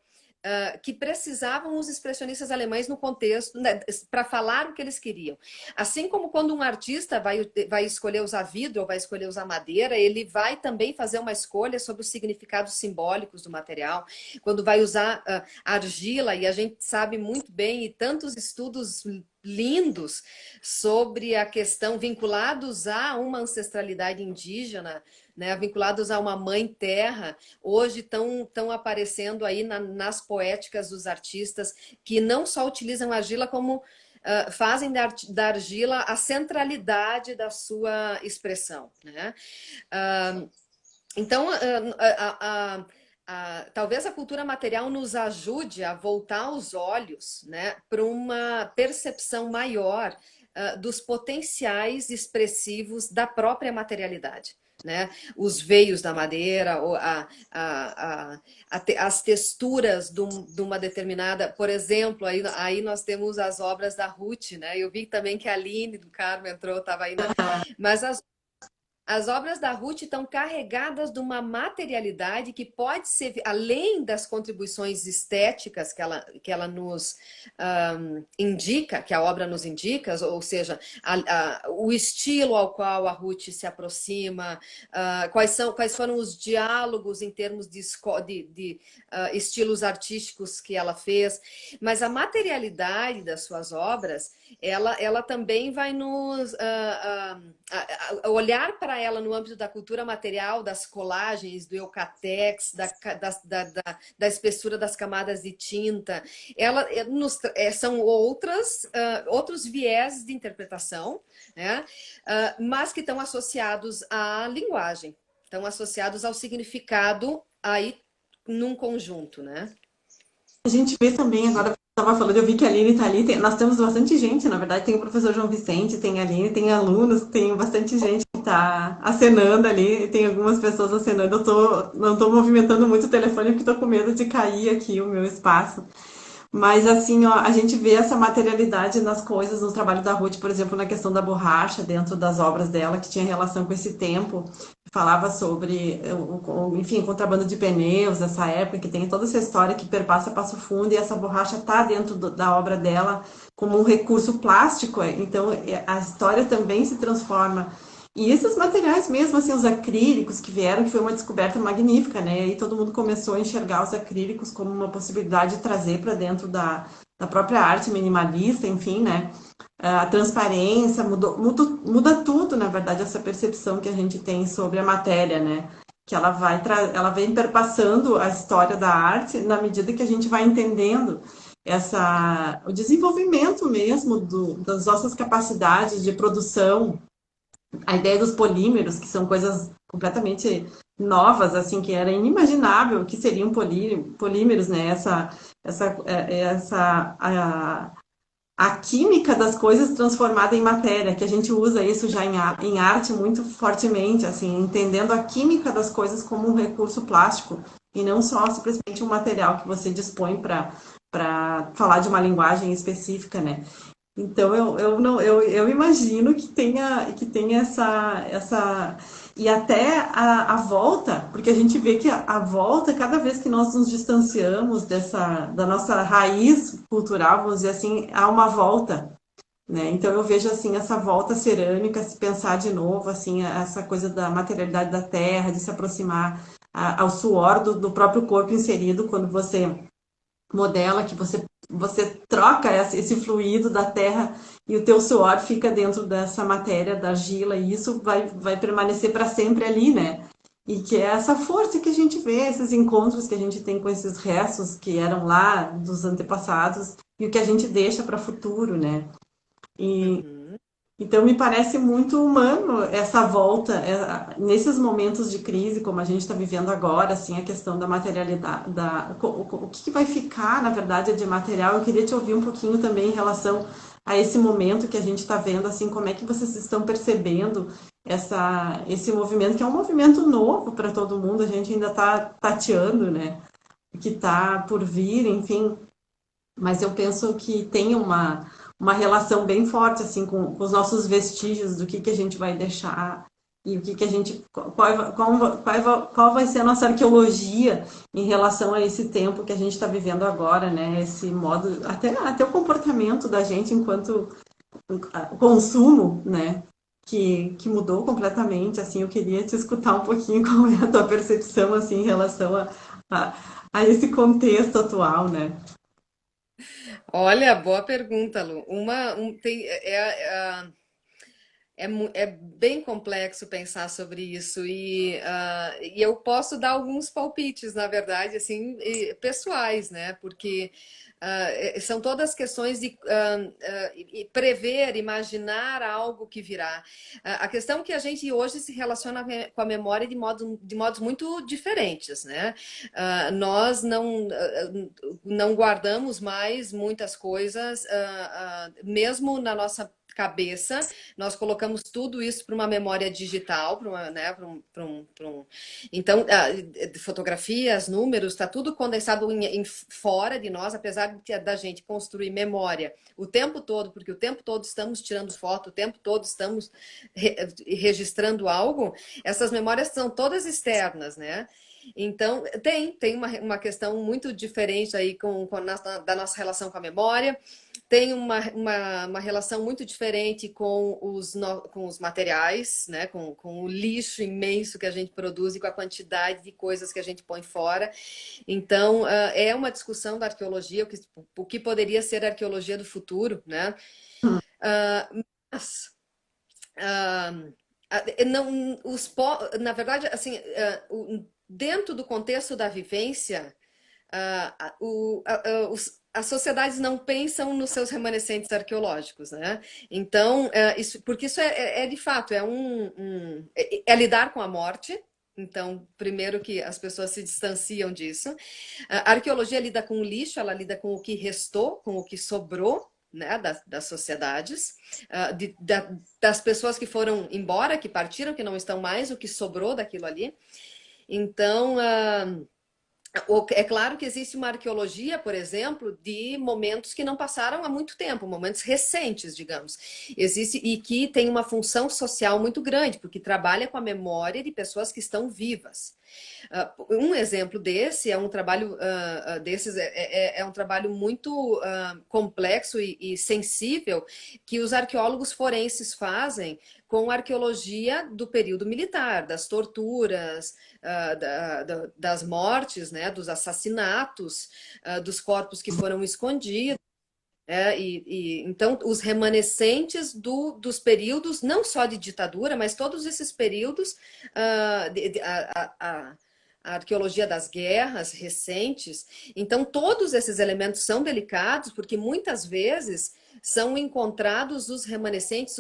que precisavam os expressionistas alemães no contexto, né, para falar o que eles queriam. Assim como quando um artista vai escolher usar vidro ou vai escolher usar madeira, ele vai também fazer uma escolha sobre os significados simbólicos do material. Quando vai usar argila, e a gente sabe muito bem, e tantos estudos lindos sobre a questão vinculados a uma ancestralidade indígena, né, vinculados a uma mãe terra, hoje estão aparecendo aí nas poéticas dos artistas que não só utilizam a argila, como fazem da argila a centralidade da sua expressão. Né? Então, talvez a cultura material nos ajude a voltar os olhos, né, para uma percepção maior dos potenciais expressivos da própria materialidade. Né? Os veios da madeira, as texturas de uma determinada... Por exemplo, aí nós temos as obras da Ruth, né? Eu vi também que a Aline do Carmo entrou, estava aí. Mas as obras da Ruth estão carregadas de uma materialidade que pode ser, além das contribuições estéticas que ela nos indica, que a obra nos indica, ou seja, o estilo ao qual a Ruth se aproxima, quais foram os diálogos em termos de estilos artísticos que ela fez, mas a materialidade das suas obras, ela também vai nos olhar para ela no âmbito da cultura material, das colagens, do eucatex, da espessura das camadas de tinta. São outros viés de interpretação, né? Mas que estão associados à linguagem, estão associados ao significado aí num conjunto, né? A gente vê também, agora estava falando, eu vi que a Aline está ali, nós temos bastante gente, na verdade, tem o professor João Vicente, tem a Aline, tem alunos, tem bastante gente que está acenando ali, tem algumas pessoas acenando, não estou movimentando muito o telefone porque estou com medo de cair aqui o meu espaço. Mas assim, ó, a gente vê essa materialidade nas coisas, no trabalho da Ruth, por exemplo, na questão da borracha, dentro das obras dela, que tinha relação com esse tempo, falava sobre, enfim, contrabando de pneus, essa época, que tem toda essa história que perpassa Passo Fundo, e essa borracha está dentro da obra dela como um recurso plástico, então a história também se transforma. E esses materiais mesmo, assim, os acrílicos que vieram, que foi uma descoberta magnífica, né? E aí todo mundo começou a enxergar os acrílicos como uma possibilidade de trazer para dentro da própria arte minimalista, enfim, né? A transparência, muda tudo, na verdade, essa percepção que a gente tem sobre a matéria, né? Que ela vem perpassando a história da arte na medida que a gente vai entendendo o desenvolvimento mesmo das nossas capacidades de produção, a ideia dos polímeros, que são coisas completamente novas, assim, que era inimaginável que seriam polímeros, né? A química das coisas transformada em matéria, que a gente usa isso já em arte muito fortemente, assim, entendendo a química das coisas como um recurso plástico e não só simplesmente um material que você dispõe para falar de uma linguagem específica, né? Então eu imagino que tenha essa e até a volta, porque a gente vê que a volta, cada vez que nós nos distanciamos da nossa raiz cultural, vamos dizer assim, há uma volta, né? Então eu vejo assim essa volta cerâmica, se pensar de novo, assim, essa coisa da materialidade da terra, de se aproximar ao suor do próprio corpo inserido quando você modela, que você troca esse fluido da terra e o teu suor fica dentro dessa matéria da argila e isso vai permanecer para sempre ali, né? E que é essa força que a gente vê, esses encontros que a gente tem com esses restos que eram lá dos antepassados e o que a gente deixa para o futuro, né? E Uhum. então, me parece muito humano essa volta, nesses momentos de crise, como a gente está vivendo agora, assim, a questão da materialidade, o que vai ficar, na verdade, de material. Eu queria te ouvir um pouquinho também em relação a esse momento que a gente está vendo, assim, como é que vocês estão percebendo esse movimento, que é um movimento novo para todo mundo, a gente ainda está tateando, né? Que está por vir, enfim, mas eu penso que tem uma relação bem forte assim com os nossos vestígios do que a gente vai deixar e o que a gente qual vai ser a nossa arqueologia em relação a esse tempo que a gente está vivendo agora, né? Esse modo até o comportamento da gente enquanto consumo, né? Que mudou completamente, assim, eu queria te escutar um pouquinho qual é a tua percepção, assim, em relação a, a esse contexto atual, né? Olha, boa pergunta, Lu. É bem complexo pensar sobre isso e eu posso dar alguns palpites, na verdade, assim, pessoais, né? Porque são todas questões de prever, imaginar algo que virá. A questão é que a gente hoje se relaciona com a memória de modos muito diferentes, né? Nós não guardamos mais muitas coisas, mesmo na nossa cabeça, nós colocamos tudo isso para uma memória digital, para uma, né, então, fotografias, números, está tudo condensado fora de nós, apesar da gente construir memória o tempo todo, porque o tempo todo estamos tirando foto, o tempo todo estamos registrando algo, essas memórias são todas externas, né? Então, tem uma questão muito diferente aí da nossa relação com a memória, tem uma relação muito diferente com os materiais, né? Com o lixo imenso que a gente produz e com a quantidade de coisas que a gente põe fora. Então, é uma discussão da arqueologia, o que poderia ser a arqueologia do futuro, né? Mas não, na verdade, assim, dentro do contexto da vivência, as sociedades não pensam nos seus remanescentes arqueológicos, né? Então, porque isso de fato, é lidar com a morte. Então, primeiro que as pessoas se distanciam disso. A arqueologia lida com o lixo, ela lida com o que restou, com o que sobrou, né, das sociedades, das pessoas que foram embora, que partiram, que não estão mais, o que sobrou daquilo ali. Então, é claro que existe uma arqueologia, por exemplo, de momentos que não passaram há muito tempo, momentos recentes, digamos. Existe, e que tem uma função social muito grande, porque trabalha com a memória de pessoas que estão vivas. Um exemplo desse é um trabalho é um trabalho muito complexo e sensível que os arqueólogos forenses fazem com a arqueologia do período militar, das torturas, das mortes, né, dos assassinatos, dos corpos que foram escondidos. Então, os remanescentes dos períodos, não só de ditadura, mas todos esses períodos, a arqueologia das guerras recentes. Então, todos esses elementos são delicados, porque muitas vezes são encontrados os remanescentes,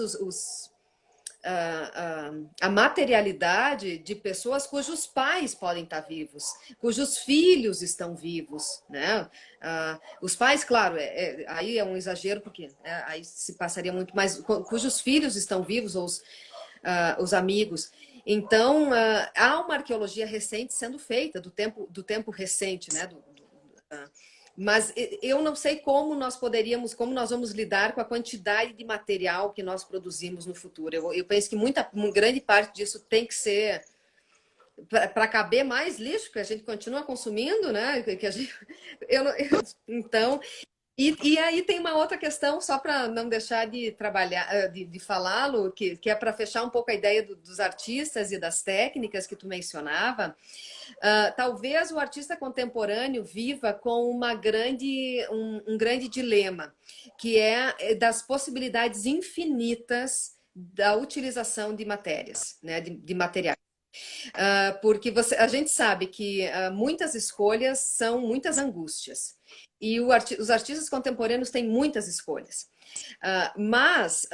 a materialidade de pessoas cujos pais podem estar vivos, cujos filhos estão vivos, né? Os pais, claro, aí é um exagero, porque aí se passaria muito, mas cujos filhos estão vivos, ou os amigos. Então, há uma arqueologia recente sendo feita, do tempo recente, né? Mas eu não sei como nós vamos lidar com a quantidade de material que nós produzimos no futuro. Eu penso que uma grande parte disso tem que ser para caber mais lixo que a gente continua consumindo, né? Então, e aí tem uma outra questão, só para não deixar de trabalhar, de falá-lo, que é para fechar um pouco a ideia dos artistas e das técnicas que tu mencionava. Talvez o artista contemporâneo viva com um grande dilema, que é das possibilidades infinitas da utilização de matérias, né, de materiais. Porque a gente sabe que muitas escolhas são muitas angústias. E os artistas contemporâneos têm muitas escolhas. Mas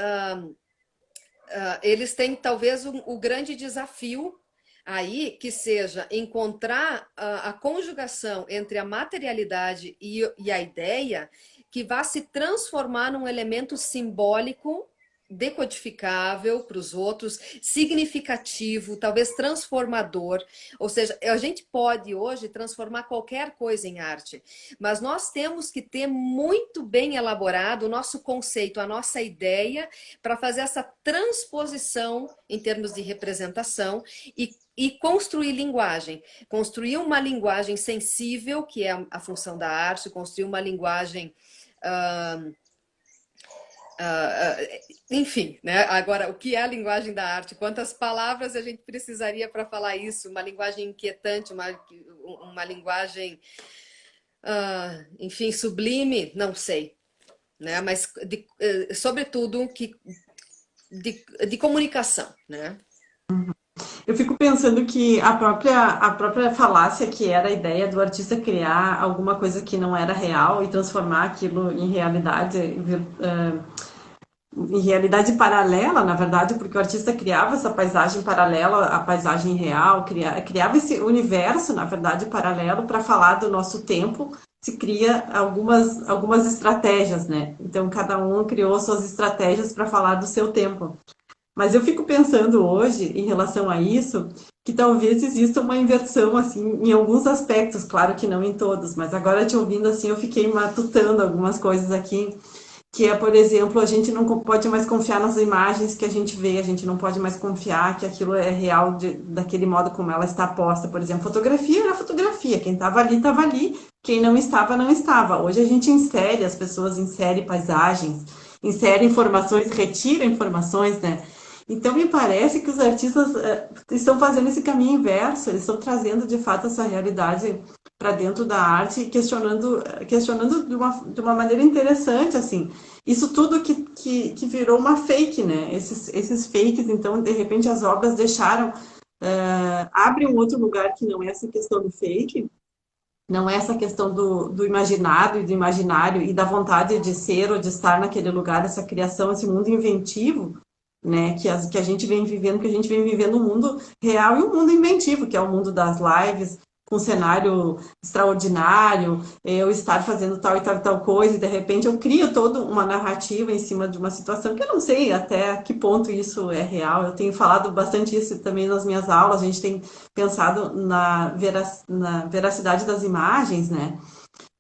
eles têm talvez o grande desafio aí, que seja encontrar a conjugação entre a materialidade e a ideia, que vá se transformar num elemento simbólico decodificável para os outros, significativo, talvez transformador. Ou seja, a gente pode hoje transformar qualquer coisa em arte, mas nós temos que ter muito bem elaborado o nosso conceito, a nossa ideia, para fazer essa transposição em termos de representação e construir linguagem. Construir uma linguagem sensível, que é a função da arte, construir uma linguagem... enfim, né? Agora, o que é a linguagem da arte? Quantas palavras a gente precisaria para falar isso? Uma linguagem inquietante, uma linguagem, enfim, sublime? Não sei, né? Mas, sobretudo, de comunicação, né? Eu fico pensando que a própria falácia que era a ideia do artista criar alguma coisa que não era real e transformar aquilo em realidade paralela, na verdade, porque o artista criava essa paisagem paralela à paisagem real, criava esse universo, na verdade, paralelo para falar do nosso tempo, se cria algumas estratégias, né? Então, cada um criou suas estratégias para falar do seu tempo. Mas eu fico pensando hoje, em relação a isso, que talvez exista uma inversão, assim, em alguns aspectos, claro que não em todos, mas agora te ouvindo assim, eu fiquei matutando algumas coisas aqui, que é, por exemplo, a gente não pode mais confiar nas imagens que a gente vê, a gente não pode mais confiar que aquilo é real daquele modo como ela está posta. Por exemplo, fotografia era fotografia, quem estava ali, quem não estava, não estava. Hoje a gente insere, as pessoas inserem paisagens, insere informações, retira informações, né? Então me parece que os artistas estão fazendo esse caminho inverso, eles estão trazendo de fato essa realidade para dentro da arte e questionando de uma maneira interessante, assim. Isso tudo que virou uma fake, né? Esses fakes, então, de repente, as obras deixaram, abre um outro lugar que não é essa questão do fake, não é essa questão do imaginado e do imaginário e da vontade de ser ou de estar naquele lugar, essa criação, esse mundo inventivo, né, que a gente vem vivendo, que a gente vem vivendo um mundo real e um mundo inventivo, que é o mundo das lives, com um cenário extraordinário, eu estar fazendo tal e tal e tal coisa, e de repente eu crio toda uma narrativa em cima de uma situação que eu não sei até que ponto isso é real. Eu tenho falado bastante isso também nas minhas aulas, a gente tem pensado na veracidade das imagens, né?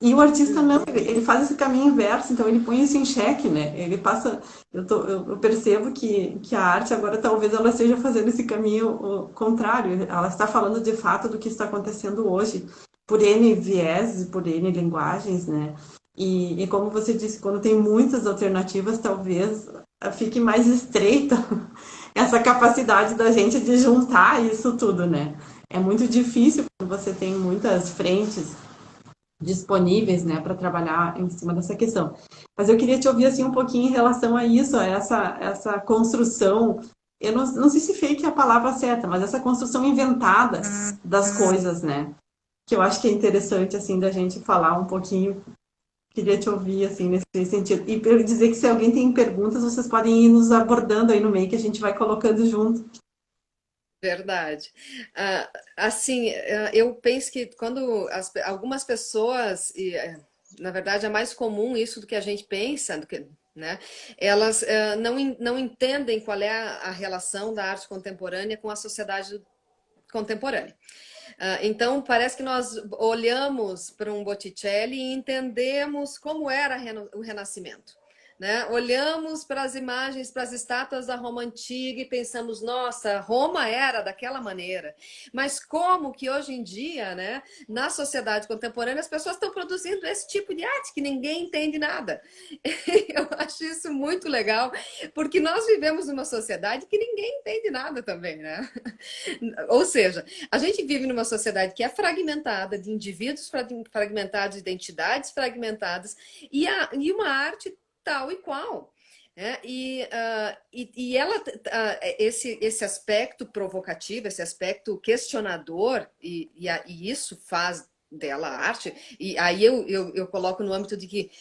E o artista não, ele faz esse caminho inverso, então ele põe isso em xeque, né? Ele passa, eu percebo que a arte agora talvez ela esteja fazendo esse caminho contrário, ela está falando de fato do que está acontecendo hoje, por N vieses, por N linguagens, né? E como você disse, quando tem muitas alternativas, talvez fique mais estreita essa capacidade da gente de juntar isso tudo, né? É muito difícil quando você tem muitas frentes disponíveis, né, para trabalhar em cima dessa questão. Mas eu queria te ouvir assim um pouquinho em relação a isso, a essa construção. Eu não sei se fake é a palavra certa, mas essa construção inventada das coisas, né? Que eu acho que é interessante assim da gente falar um pouquinho. Queria te ouvir assim nesse sentido. E para dizer que se alguém tem perguntas, vocês podem ir nos abordando aí no meio que a gente vai colocando junto. Verdade. Assim, eu penso que quando algumas pessoas, na verdade é mais comum isso do que a gente pensa, né? Elas não entendem qual é a relação da arte contemporânea com a sociedade contemporânea. Então, parece que nós olhamos para um Botticelli e entendemos como era o Renascimento. Né? Olhamos para as imagens, para as estátuas da Roma antiga e pensamos, nossa, Roma era daquela maneira. Mas como que hoje em dia, né, na sociedade contemporânea, as pessoas estão produzindo esse tipo de arte que ninguém entende nada? Eu acho isso muito legal, porque nós vivemos numa sociedade que ninguém entende nada também, né? Ou seja, a gente vive numa sociedade que é fragmentada, de indivíduos fragmentados, de identidades fragmentadas, e uma arte tal e qual. Né? Esse aspecto provocativo, esse aspecto questionador, e isso faz dela a arte, e aí eu coloco no âmbito de que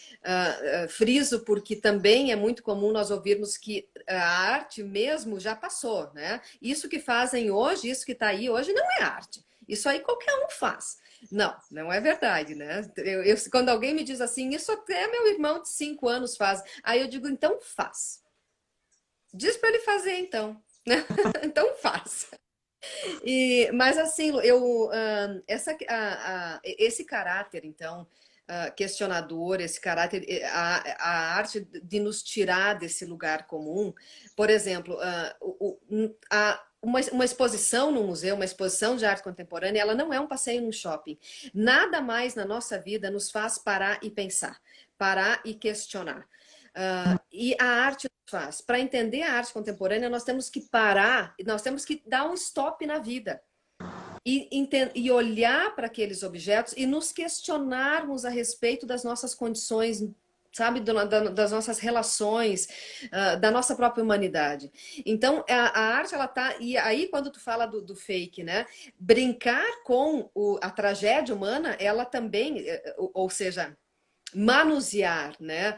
friso, porque também é muito comum nós ouvirmos que a arte mesmo já passou, né? Isso que fazem hoje, isso que está aí hoje, não é arte. Isso aí qualquer um faz. Não, não é verdade, né? Quando alguém me diz assim, isso até meu irmão de 5 anos faz. Aí eu digo, então faz. Diz para ele fazer, então. Então faz. Mas assim, esse caráter, então, questionador, esse caráter, a arte de nos tirar desse lugar comum, por exemplo, uma exposição no museu, uma exposição de arte contemporânea, ela não é um passeio num shopping. Nada mais na nossa vida nos faz parar e pensar, parar e questionar. E a arte nos faz. Para entender a arte contemporânea, nós temos que parar, nós temos que dar um stop na vida. E olhar para aqueles objetos e nos questionarmos a respeito das nossas condições, sabe, das nossas relações, da nossa própria humanidade. Então, a arte, ela tá... E aí, quando tu fala do fake, né? Brincar com a tragédia humana, ela também, ou seja, manusear, né?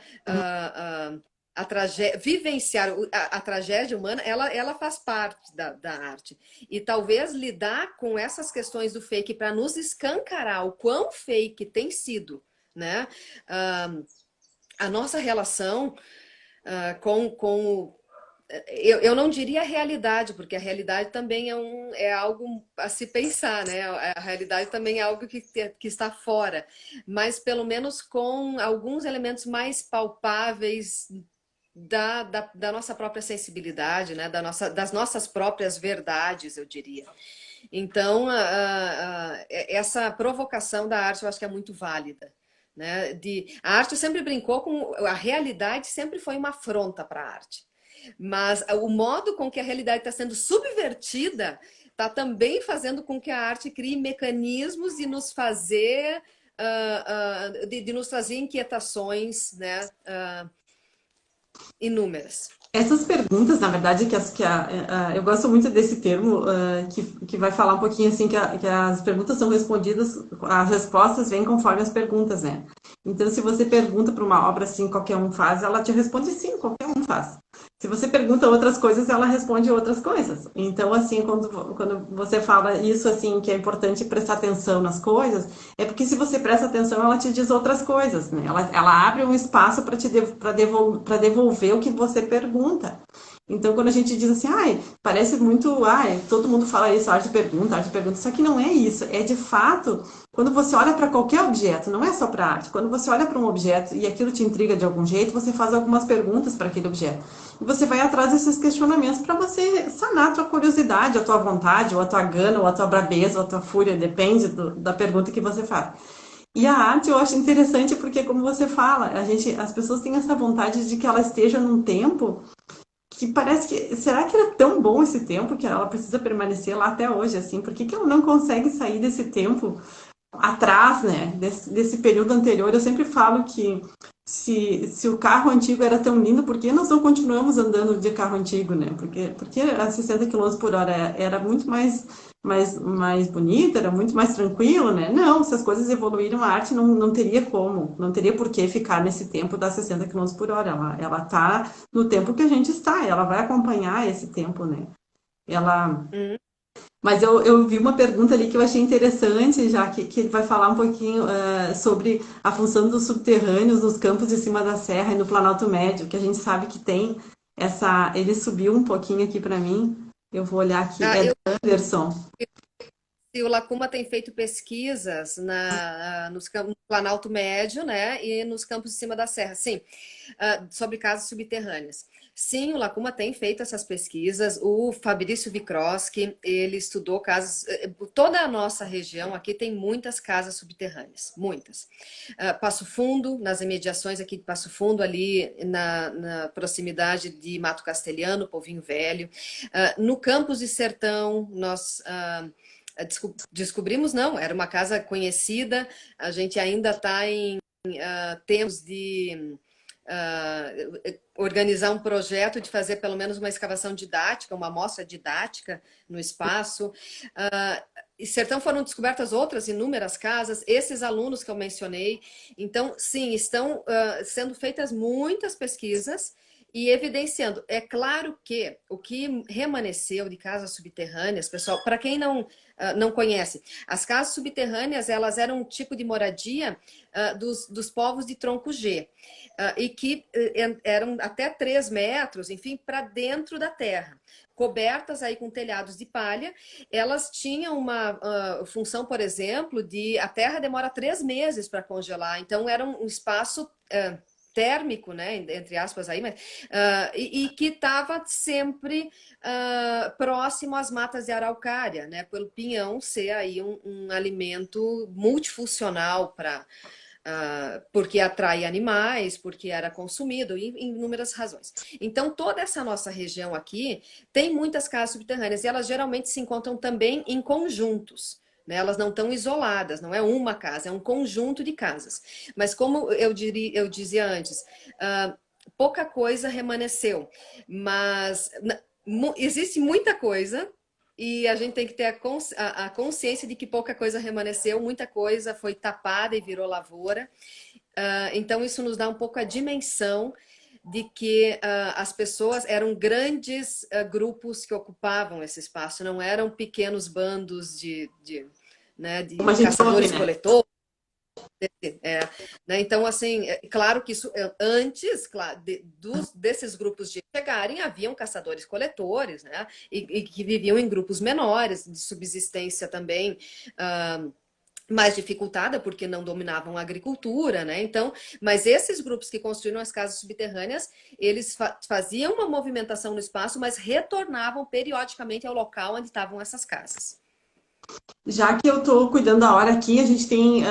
Vivenciar a tragédia humana, ela faz parte da arte. E talvez lidar com essas questões do fake para nos escancarar o quão fake tem sido, né? Ah, a nossa relação com eu não diria a realidade, porque a realidade também é algo a se pensar, né? A realidade também é algo que está fora, mas pelo menos com alguns elementos mais palpáveis da nossa própria sensibilidade, né? Das nossas próprias verdades, eu diria. Então, essa provocação da arte eu acho que é muito válida. Né? A arte sempre brincou com. A realidade sempre foi uma afronta para a arte. Mas o modo com que a realidade está sendo subvertida está também fazendo com que a arte crie mecanismos de nos fazer. De nos trazer inquietações, né? Inúmeras. Essas perguntas, na verdade, eu gosto muito desse termo, que vai falar um pouquinho assim, que as perguntas são respondidas, as respostas vêm conforme as perguntas, né? Então, se você pergunta para uma obra assim, qualquer um faz, ela te responde sim, qualquer um faz. Se você pergunta outras coisas, ela responde outras coisas. Então, assim, quando você fala isso, assim, que é importante prestar atenção nas coisas, é porque se você presta atenção, ela te diz outras coisas, né? Ela abre um espaço para devolver o que você pergunta. Então, quando a gente diz assim, ai, parece muito, ai, todo mundo fala isso, arte pergunta, só que não é isso. É de fato, quando você olha para qualquer objeto, não é só para arte, quando você olha para um objeto e aquilo te intriga de algum jeito, você faz algumas perguntas para aquele objeto. E você vai atrás desses questionamentos para você sanar a tua curiosidade, a tua vontade, ou a tua gana, ou a tua brabeza, ou a tua fúria, depende da pergunta que você faz. E a arte eu acho interessante porque, como você fala, as pessoas têm essa vontade de que ela esteja num tempo que parece que... Será que era tão bom esse tempo que ela precisa permanecer lá até hoje, assim? Por que ela não consegue sair desse tempo atrás, né? Desse período anterior? Eu sempre falo que se o carro antigo era tão lindo, por que nós não continuamos andando de carro antigo, né? Porque a 60 quilômetros por hora era muito mais bonita, era muito mais tranquilo, né? Não, se as coisas evoluíram, a arte não teria como, não teria por que ficar nesse tempo das 60 quilômetros por hora. Ela tá no tempo que a gente está, ela vai acompanhar esse tempo, né? Ela... Mas eu vi uma pergunta ali que eu achei interessante, já que ele vai falar um pouquinho sobre a função dos subterrâneos nos campos de cima da serra e no Planalto Médio, que a gente sabe que tem essa... Ele subiu um pouquinho aqui para mim, eu vou olhar aqui, Ah, é do Anderson. se o Lacuma tem feito pesquisas no Planalto Médio, né, e nos campos de cima da serra, sim, sobre casas subterrâneas. Sim, o Lacuma tem feito essas pesquisas. O Fabrício Vikroski, ele estudou casas. Toda a nossa região aqui tem muitas casas subterrâneas, muitas. Passo Fundo, nas imediações aqui de Passo Fundo, ali na proximidade de Mato Castelhano, Povinho Velho. No Campos de Sertão, nós descobrimos, não, era uma casa conhecida, a gente ainda está em tempos de organizar um projeto de fazer pelo menos uma escavação didática, uma amostra didática no espaço. Em Sertão foram descobertas outras inúmeras casas, esses alunos que eu mencionei. Então, sim, estão sendo feitas muitas pesquisas e evidenciando. É claro que o que remanesceu de casas subterrâneas, pessoal, para quem não conhece, as casas subterrâneas elas eram um tipo de moradia dos povos de tronco G. E que eram até 3 metros, enfim, para dentro da terra. Cobertas aí com telhados de palha, elas tinham uma função, por exemplo, de a terra demora 3 meses para congelar, então era um espaço térmico, né, entre aspas aí, mas, e que estava sempre próximo às matas de araucária, né, pelo pinhão ser aí um alimento multifuncional para porque atrai animais, porque era consumido, em inúmeras razões. Então, toda essa nossa região aqui tem muitas casas subterrâneas e elas geralmente se encontram também em conjuntos. Né? Elas não estão isoladas, não é uma casa, é um conjunto de casas. Mas como eu dizia antes, pouca coisa remanesceu, mas existe muita coisa e a gente tem que ter a consciência de que pouca coisa remanesceu, muita coisa foi tapada e virou lavoura. Então, isso nos dá um pouco a dimensão de que as pessoas eram grandes grupos que ocupavam esse espaço, não eram pequenos bandos de Como a gente ouve, né? caçadores-coletores. É, né? Então, assim, é claro que isso antes, claro, desses grupos de chegarem, haviam caçadores-coletores, né? E que viviam em grupos menores, de subsistência também. Mais dificultada porque não dominavam a agricultura, né? Então, mas esses grupos que construíram as casas subterrâneas, eles faziam uma movimentação no espaço, mas retornavam periodicamente ao local onde estavam essas casas. Já que eu tô cuidando da hora aqui, a gente tem,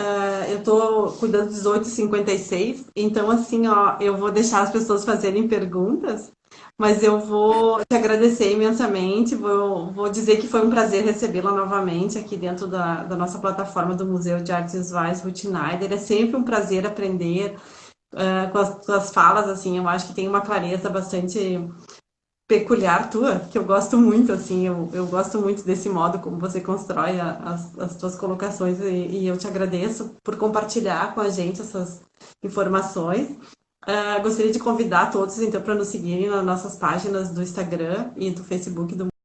eu tô cuidando dos 18h56, então assim, ó, eu vou deixar as pessoas fazerem perguntas, mas eu vou te agradecer imensamente, vou dizer que foi um prazer recebê-la novamente aqui dentro da nossa plataforma do Museu de Artes Visuais Ruth Schneider. É sempre um prazer aprender com as falas, assim, eu acho que tem uma clareza bastante peculiar tua, que eu gosto muito, assim, eu gosto muito desse modo como você constrói as tuas colocações e eu te agradeço por compartilhar com a gente essas informações. Gostaria de convidar todos, então, para nos seguirem nas nossas páginas do Instagram e do Facebook do